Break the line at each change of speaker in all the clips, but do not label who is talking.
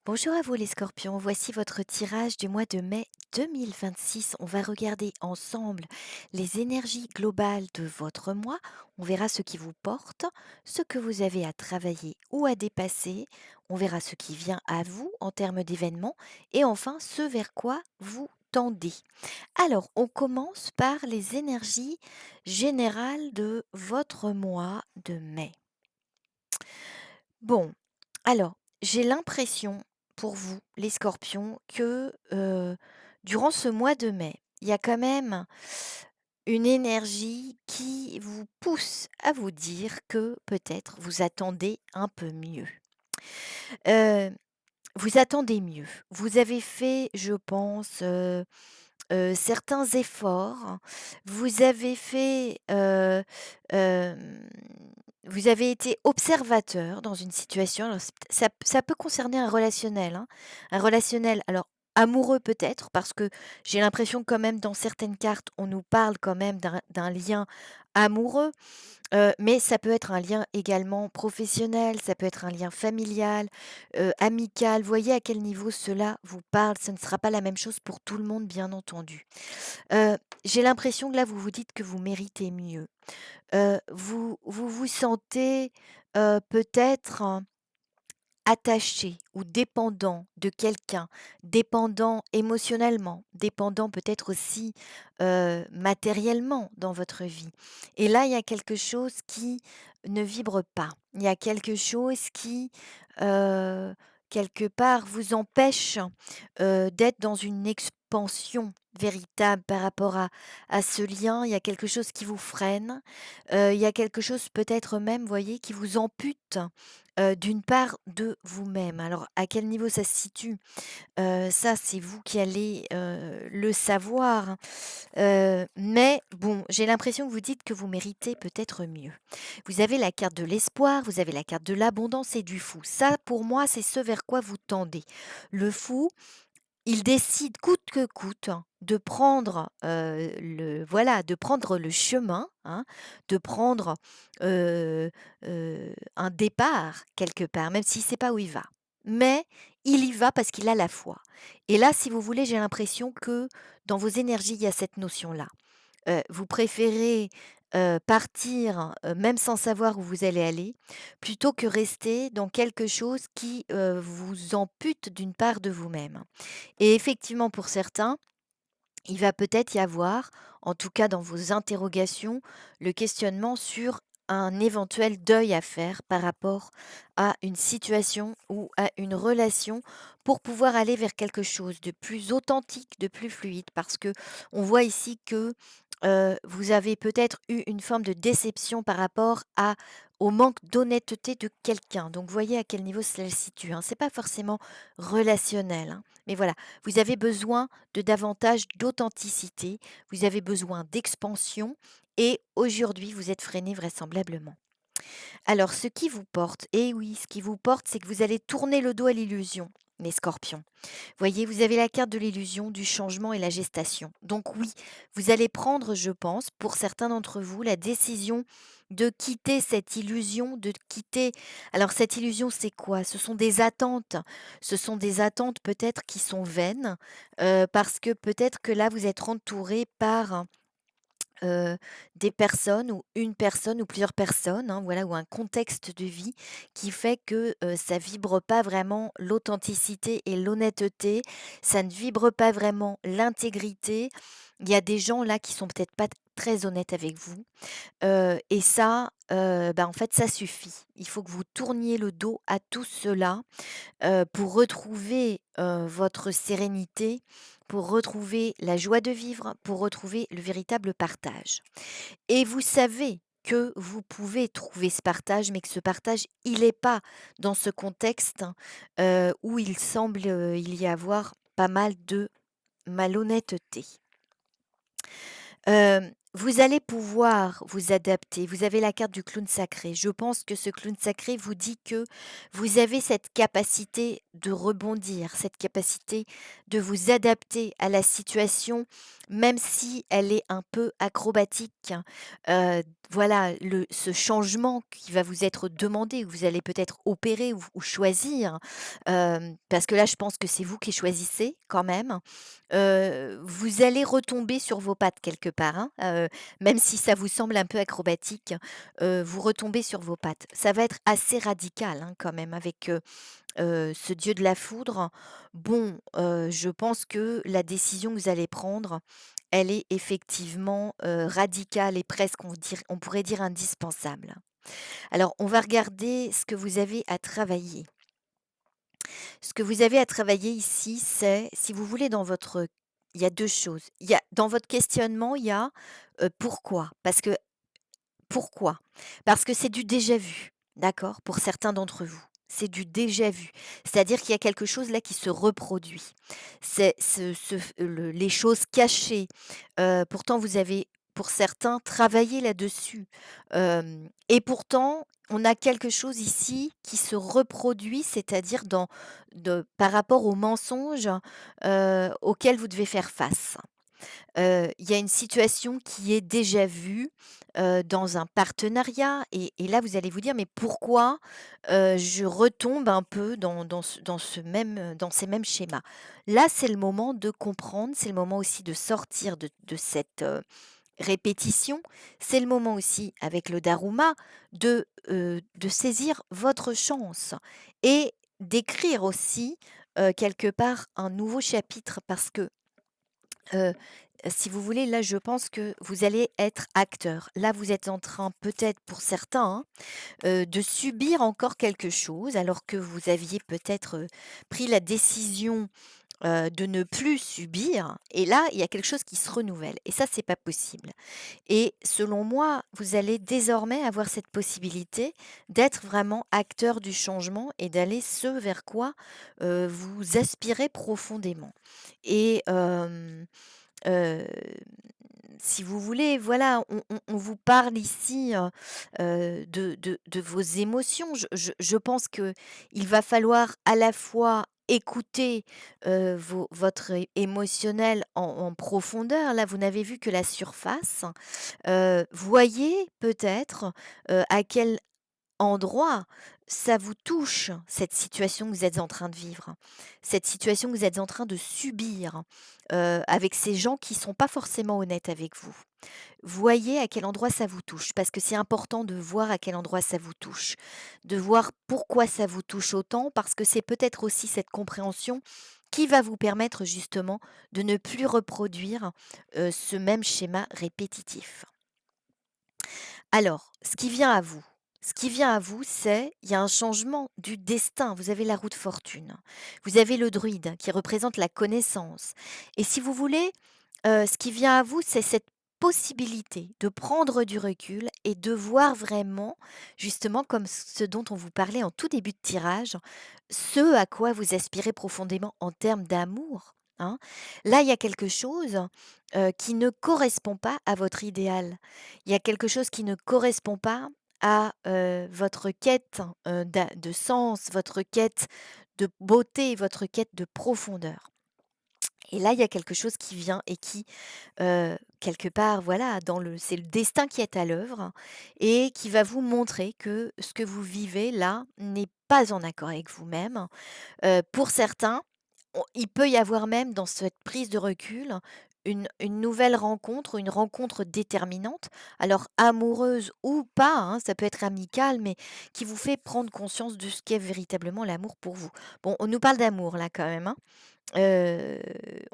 Bonjour à vous les scorpions, voici votre tirage du mois de mai 2026. On va regarder ensemble les énergies globales de votre mois. On verra ce qui vous porte, ce que vous avez à travailler ou à dépasser. On verra ce qui vient à vous en termes d'événements et enfin ce vers quoi vous tendez. Alors, on commence par les énergies générales de votre mois de mai. Bon, alors, j'ai l'impression pour vous, les scorpions, que, durant ce mois de mai, il y a quand même une énergie qui vous pousse à vous dire que peut-être vous attendez un peu mieux. Heu, vous attendez mieux. Vous avez fait, je pense, certains efforts. Vous avez fait, vous avez été observateur dans une situation. Alors ça peut concerner un relationnel, hein. Un relationnel, alors amoureux peut-être, parce que j'ai l'impression que quand même dans certaines cartes, on nous parle quand même d'un lien amoureux. Mais ça peut être un lien également professionnel, ça peut être un lien familial, amical. Voyez à quel niveau cela vous parle. Ce ne sera pas la même chose pour tout le monde, bien entendu. Heu, j'ai l'impression que là, vous vous dites que vous méritez mieux. Vous vous sentez, peut-être attaché ou dépendant de quelqu'un, dépendant émotionnellement, dépendant peut-être aussi, matériellement dans votre vie. Et là, il y a quelque chose qui ne vibre pas. Il y a quelque chose qui, heu, quelque part vous empêche, d'être dans une expansion véritable par rapport à ce lien. Il y a quelque chose qui vous freine, il y a quelque chose peut-être même, voyez, qui vous ampute d'une part de vous-même. Alors à quel niveau ça se situe? Ça, c'est vous qui allez, le savoir, mais bon, j'ai l'impression que vous dites que vous méritez peut-être mieux. Vous avez la carte de l'espoir, vous avez la carte de l'abondance et du fou. Ça, pour moi, c'est ce vers quoi vous tendez. Le fou, il décide coûte que coûte de prendre, de prendre le chemin, hein, de prendre, un départ quelque part, même s'il ne sait pas où il va. Mais il y va parce qu'il a la foi. Et là, si vous voulez, j'ai l'impression que dans vos énergies, il y a cette notion-là. Vous préférez, partir, même sans savoir où vous allez aller, plutôt que rester dans quelque chose qui, vous ampute d'une part de vous-même. Et effectivement, pour certains, il va peut-être y avoir, en tout cas dans vos interrogations, le questionnement sur un éventuel deuil à faire par rapport à une situation ou à une relation pour pouvoir aller vers quelque chose de plus authentique, de plus fluide. Parce que on voit ici que vous avez peut-être eu une forme de déception par rapport au manque d'honnêteté de quelqu'un. Donc, voyez à quel niveau cela se situe, hein. C'est pas forcément relationnel, hein, mais voilà, vous avez besoin de davantage d'authenticité, vous avez besoin d'expansion et aujourd'hui, vous êtes freiné vraisemblablement. Alors ce qui vous porte, et oui, ce qui vous porte, c'est que vous allez tourner le dos à l'illusion, les scorpions. Voyez, vous avez la carte de l'illusion, du changement et la gestation. Donc oui, vous allez prendre, je pense, pour certains d'entre vous, la décision de quitter cette illusion, de quitter... Alors cette illusion, c'est quoi? Ce sont des attentes. Ce sont des attentes peut-être qui sont vaines, parce que peut-être que là, vous êtes entouré par heu, des personnes ou une personne ou plusieurs personnes, hein, voilà, ou un contexte de vie qui fait que, ça vibre pas vraiment l'authenticité et l'honnêteté, ça ne vibre pas vraiment l'intégrité. Il y a des gens là qui sont peut-être pas très honnêtes avec vous, et ça, bah, en fait, ça suffit. Il faut que vous tourniez le dos à tout cela pour retrouver, votre sérénité, pour retrouver la joie de vivre, pour retrouver le véritable partage. Et vous savez que vous pouvez trouver ce partage, mais que ce partage, il est pas dans ce contexte, où il semble, il y avoir pas mal de malhonnêteté. Vous allez pouvoir vous adapter. Vous avez la carte du clown sacré. Je pense que ce clown sacré vous dit que vous avez cette capacité de rebondir, cette capacité de vous adapter à la situation, même si elle est un peu acrobatique. Voilà, ce changement qui va vous être demandé, où vous allez peut-être opérer ou choisir, parce que là, je pense que c'est vous qui choisissez quand même. Vous allez retomber sur vos pattes quelque part, hein, même si ça vous semble un peu acrobatique, vous retombez sur vos pattes. Ça va être assez radical, hein, quand même avec, ce dieu de la foudre. Bon, je pense que la décision que vous allez prendre, elle est effectivement, radicale et presque on pourrait dire indispensable. Alors on va regarder ce que vous avez à travailler. Ce que vous avez à travailler ici, c'est, si vous voulez, il y a 2 choses. Il y a dans votre questionnement, il y a, pourquoi? Pourquoi? Parce que c'est du déjà vu, d'accord? Pour certains d'entre vous. C'est du déjà vu. C'est-à-dire qu'il y a quelque chose là qui se reproduit. C'est ce f le les choses cachées, pourtant vous avez, pour certains, travaillé là-dessus, et pourtant on a quelque chose ici qui se reproduit, c'est-à-dire par rapport aux mensonges, auxquels vous devez faire face. Il y a une situation qui est déjà vue, dans un partenariat et là, vous allez vous dire: «Mais pourquoi, je retombe un peu dans ces mêmes schémas?» Là, c'est le moment de comprendre, c'est le moment aussi de sortir de cette, répétition. C'est le moment aussi, avec le Daruma, de saisir votre chance et d'écrire aussi, quelque part, un nouveau chapitre parce que Heu, si vous voulez, là, je pense que vous allez être acteur. Là, vous êtes en train, peut-être pour certains, hein, de subir encore quelque chose alors que vous aviez peut-être, pris la décision, de ne plus subir et là, il y a quelque chose qui se renouvelle et ça, c'est pas possible et selon moi, vous allez désormais avoir cette possibilité d'être vraiment acteur du changement et d'aller ce vers quoi, vous aspirez profondément et Heu, si vous voulez, voilà, on vous parle ici, de vos émotions. Je pense que il va falloir à la fois écouter, votre émotionnel en profondeur. Là, vous n'avez vu que la surface. Voyez peut-être, à quel endroit, ça vous touche, cette situation que vous êtes en train de vivre, cette situation que vous êtes en train de subir, avec ces gens qui sont pas forcément honnêtes avec vous. Voyez à quel endroit ça vous touche, parce que c'est important de voir à quel endroit ça vous touche, de voir pourquoi ça vous touche autant, parce que c'est peut-être aussi cette compréhension qui va vous permettre justement de ne plus reproduire, ce même schéma répétitif. Alors, ce qui vient à vous, c'est il y a un changement du destin. Vous avez la roue de fortune. Vous avez le druide qui représente la connaissance et si vous voulez, ce qui vient à vous, c'est cette possibilité de prendre du recul et de voir vraiment, justement, comme ce dont on vous parlait en tout début de tirage, ce à quoi vous aspirez profondément en termes d'amour, hein. Là, il y a quelque chose, qui ne correspond pas à votre idéal. Il y a quelque chose qui ne correspond pas à, votre quête, de sens, votre quête de beauté, votre quête de profondeur. Et là, il y a quelque chose qui vient et qui, quelque part, voilà, c'est le destin qui est à l'œuvre et qui va vous montrer que ce que vous vivez là n'est pas en accord avec vous-même. Pour certains, il peut y avoir même dans cette prise de recul une nouvelle rencontre, une rencontre déterminante, alors amoureuse ou pas, hein, ça peut être amical, mais qui vous fait prendre conscience de ce qu'est véritablement l'amour pour vous. Bon, on nous parle d'amour là quand même, hein. Heu,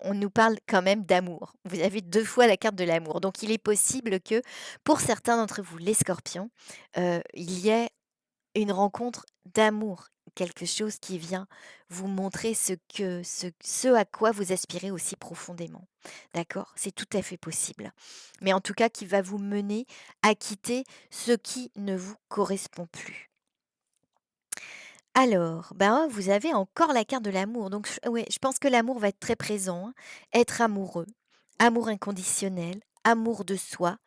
on nous parle quand même d'amour. Vous avez 2 fois la carte de l'amour, donc il est possible que, pour certains d'entre vous, les scorpions, il y ait une rencontre d'amour, quelque chose qui vient vous montrer ce à quoi vous aspirez aussi profondément. D'accord? C'est tout à fait possible. Mais en tout cas qui va vous mener à quitter ce qui ne vous correspond plus. Alors, ben, vous avez encore la carte de l'amour, donc ouais, je pense que l'amour va être très présent, hein. Être amoureux, amour inconditionnel, amour de soi,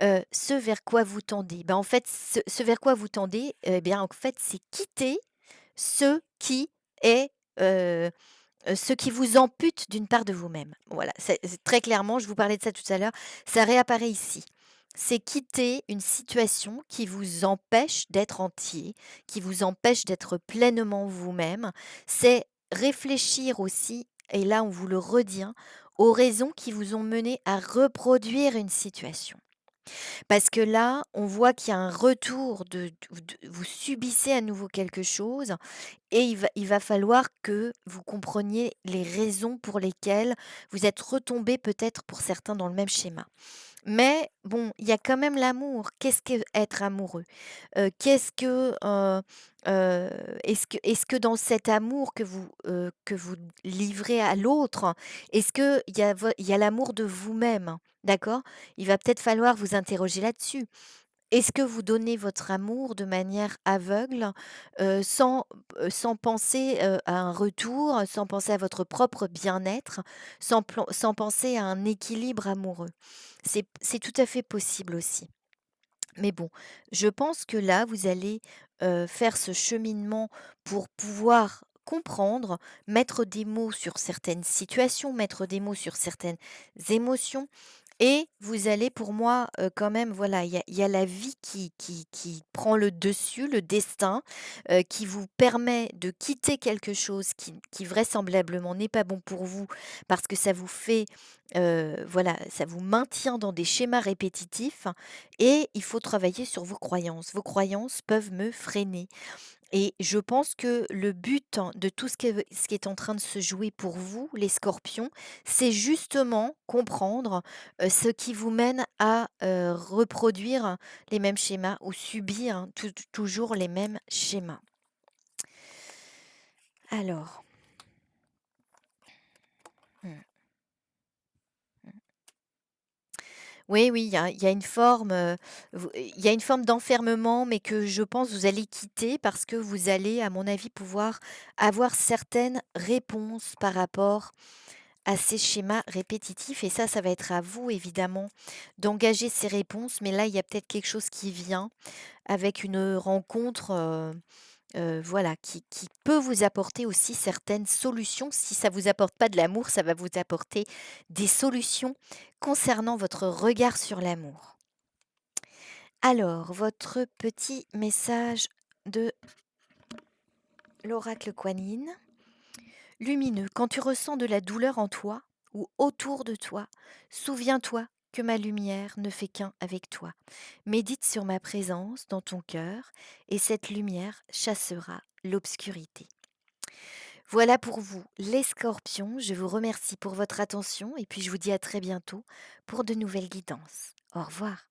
ce vers quoi vous tendez? Ben, en fait, ce vers quoi vous tendez, eh bien, en fait, c'est quitter ce qui est, ce qui vous ampute d'une part de vous-même. Voilà, c'est très clairement, je vous parlais de ça tout à l'heure, ça réapparaît ici. C'est quitter une situation qui vous empêche d'être entier, qui vous empêche d'être pleinement vous-même. C'est réfléchir aussi, et là on vous le redit, hein, aux raisons qui vous ont mené à reproduire une situation. Parce que là, on voit qu'il y a un retour vous subissez à nouveau quelque chose et il va falloir que vous compreniez les raisons pour lesquelles vous êtes retombés peut-être pour certains dans le même schéma. Mais bon, il y a quand même l'amour. Qu'est-ce qu'être amoureux? Qu'est-ce que, heu, est-ce que dans cet amour que vous livrez à l'autre, est-ce qu'il y a l'amour de vous-même? D'accord? Il va peut-être falloir vous interroger là-dessus. Est-ce que vous donnez votre amour de manière aveugle, sans penser, à un retour, sans penser à votre propre bien-être, sans penser à un équilibre amoureux? C'est tout à fait possible aussi. Mais bon, je pense que là, vous allez, faire ce cheminement pour pouvoir comprendre, mettre des mots sur certaines situations, mettre des mots sur certaines émotions et vous allez pour moi, quand même voilà, il y a la vie qui prend le dessus, le destin, qui vous permet de quitter quelque chose qui vraisemblablement n'est pas bon pour vous parce que ça vous fait, voilà, ça vous maintient dans des schémas répétitifs et il faut travailler sur vos croyances. Vos croyances peuvent me freiner. Et je pense que le but de tout ce qui est en train de se jouer pour vous, les scorpions, c'est justement comprendre, ce qui vous mène à, reproduire les mêmes schémas ou subir toujours les mêmes schémas. Alors, mmh, mmh. Oui, oui, il y a une forme, il y a une forme d'enfermement, mais que je pense vous allez quitter parce que vous allez, à mon avis, pouvoir avoir certaines réponses par rapport à ces schémas répétitifs et ça va être à vous évidemment d'engager ces réponses, mais là, il y a peut-être quelque chose qui vient avec une rencontre, voilà, qui peut vous apporter aussi certaines solutions. Si ça vous apporte pas de l'amour, ça va vous apporter des solutions concernant votre regard sur l'amour. Alors, votre petit message de l'oracle Kuan Yin. Lumineux, quand tu ressens de la douleur en toi ou autour de toi, souviens-toi que ma lumière ne fait qu'un avec toi. Médite sur ma présence dans ton cœur et cette lumière chassera l'obscurité. Voilà pour vous, les scorpions. Je vous remercie pour votre attention et puis je vous dis à très bientôt pour de nouvelles guidances. Au revoir.